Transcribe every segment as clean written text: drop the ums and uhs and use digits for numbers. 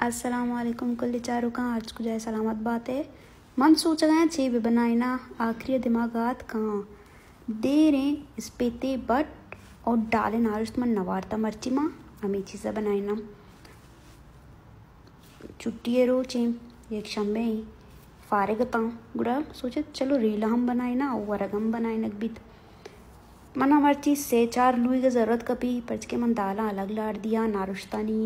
अस्सलामुअलैकुम कुल्ली चारों का आज को जाए सलामत बात है। मन सोच गए चे भी बनाई ना आखिरी दिमागात कहाँ दे रहे स्पेते बट और डाले नारुस्त मन नवारता मर्ची माँ हमें चीज़ा बनाई ना छुट्टी रो चे एक शम्बे फारे गताऊँ गुड़ा सोचे चलो रेला हम बनाए ना वरग हम बनाए नकबित मन हमारी चीज़ से चार लुई की ज़रूरत कभी पर्च के मन दाला अलग लाड़ दिया नारुस्तानी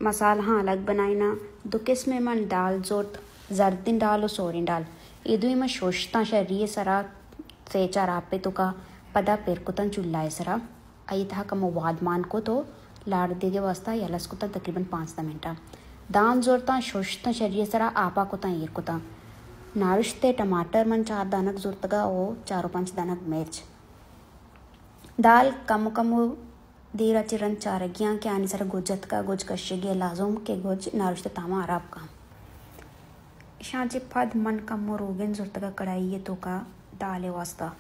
मसाला हाँ अलग बनाई ना दो किस्म मन दाल जोत जर्दिन डाल और सोरिन डाल ये दो में शोषता शरीर सरा से चार आपे तो का पदा पेर को तन चुल्ला सरा आई था कम वाद मान को तो लाड़ दे के वास्ता यलस को तन तकरीबन 5 मिनटा दान जोरता शोषता शरीर सरा आपा को तन ये को तन नारुश्ते टमाटर मन 4 दानक जोरतगा ओ 4-5 दानक मिर्च दाल कम कम देरा चिरन चारगियाँ के आने सर गोजत का गोज कश्यगी लाजोम के गोज नारुश्ते तामा आराब का शांचे फद मन कम रोगन जोरत का कढ़ाई ये तो का दाले वास्ता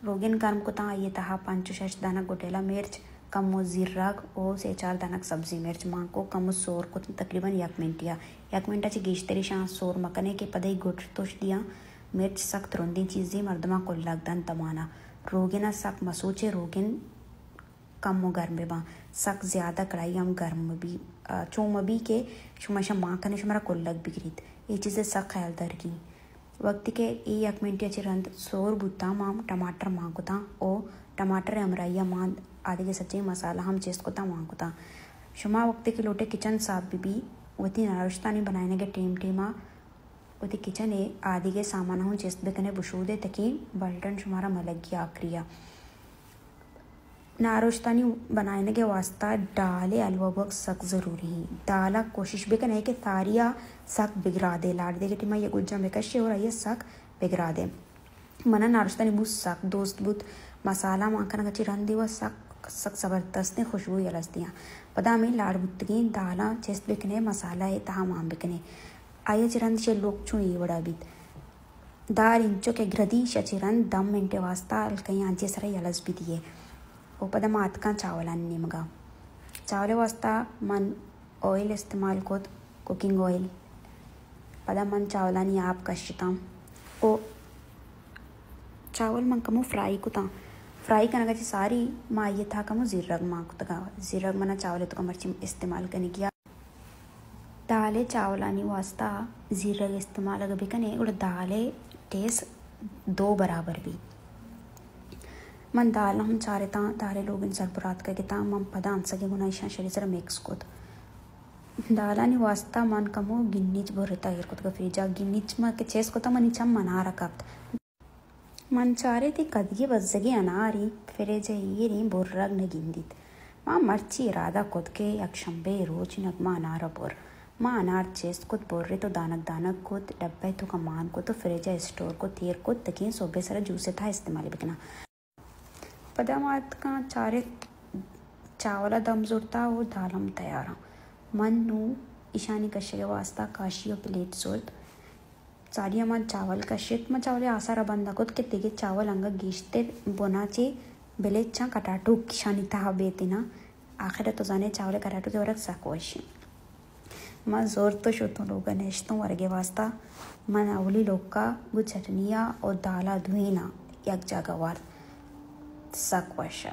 रोगन गर्म को ता ये तहा 5-6 दानक गोटेला मिर्च कम जीराग ओ से 4 दानक सब्जी मिर्च मां को कम सोर को तकरीबन 1 मिनट ची गीश तेरी शां सोर मकने के पदई गोट तोश दिया मिर्च सख्त रोंदी चीज़ें मर्दमा को लगदन तमाना रोगिना सक मसूचे रोगिन कम गर्म बा सक ज़्यादा कढ़ाई हम गर्म भी चोम भी के शुमाशा माँ कने शुमारा कोल्लक बिगरीत ये चीज़ें सक ख्याल दर की वक्त के 1 मिनट अच्छे रंद सोर बुता माम टमाटर माँ को ता ओ टमाटर अमराइया माँ आदि के सच्चे मसाला हम चेस्ट को ता माँ को ता शुमा वक्त के लोटे किचन साफ भी वती नारुश्तानी बनाने के टेमा वती किचन है आदि के सामान हम चेस्ट बेकने बुशूदे तकी बल्टन शुमारा मलगी आक्रिया नारुश्तानी बनाने के वास्ता डाले अलवा बक सक ज़रूरी है दाला कोशिश भी करना है कि सारिया सक बिगड़ा दे लाड़ दे के टिमा ये गुज्जा में कश्य और ये सक बिगड़ा दे मना नारुश्तानी बुत सक दोस्त बुत मसाला माखना कच्ची रन दी व सक सक ज़बरदस्त ने खुशबू यलस्तियाँ पता में लाड़ बुतगी दाला चेस्ट बिकने मसाला है तहा माम बिकने आये चिरंद से लोग छू ये बड़ा बीत दार इंचो के ग्रदी शचिरन दम मिनटे वास्ता कहीं आंचे सरा यलस भी दिए ओ पदा मात का चावल अन्नी मगा चावल वास्ता मन ऑयल इस्तेमाल को कुकिंग ऑयल पदा मन चावलानी आप कश्यता ओ चावल मन कमो फ्राई को ता फ्राई करना का सारी माँ ये था कमो जीरग माँ को तका जीरग मना चावल तो का मर्ची इस्तेमाल करने किया दाले चावलानी वास्ता जीरग इस्तेमाल अगर भी कने और दाले टेस्ट 2 बराबर भी मन दाल हम चारे ता दाले लोग इन सरबरात का किता मन पदान सके गुना ईशा शरीर सर मिक्स को दाला नि वास्ता मन कमो गिन्नीच भरता है को फ्रिजा गिन्नीच में के चेस को ता मन इचम मना रखत मन चारे ती कदगे बज्जगे अनारी फिरे जे री बोर्रग न गिंदित मां मर्ची इरादा खुद के यक्षंबे रोज नगमा अनार बोर मां अनार चेस को बोर्रे तो दानक को डब्बे तो कमान को तो फ्रिजा स्टोर को तीर को तकी सोबे सर जूसे था इस्तेमाल बिकना पदामात का चारे चावला दम जोड़ता वो दालम तैयार मन नू ईशानी कश्य के वास्ता काशी और प्लेट जोत सारिया मन चावल कश्यत में चावल आसारा बंदा को के तेगे चावल अंग गीश्ते बोनाचे बेलेच्छा कटाटू ईशानी तहा बेतिना आखिर तो जाने चावल कटाटू के वरक साकोशी मन जोर तो शोतो लोग नेश्तों वर्गे वास्ता मन अवली लोग का वो चटनिया और दाला धुईना एक जगह वार सक वर्षा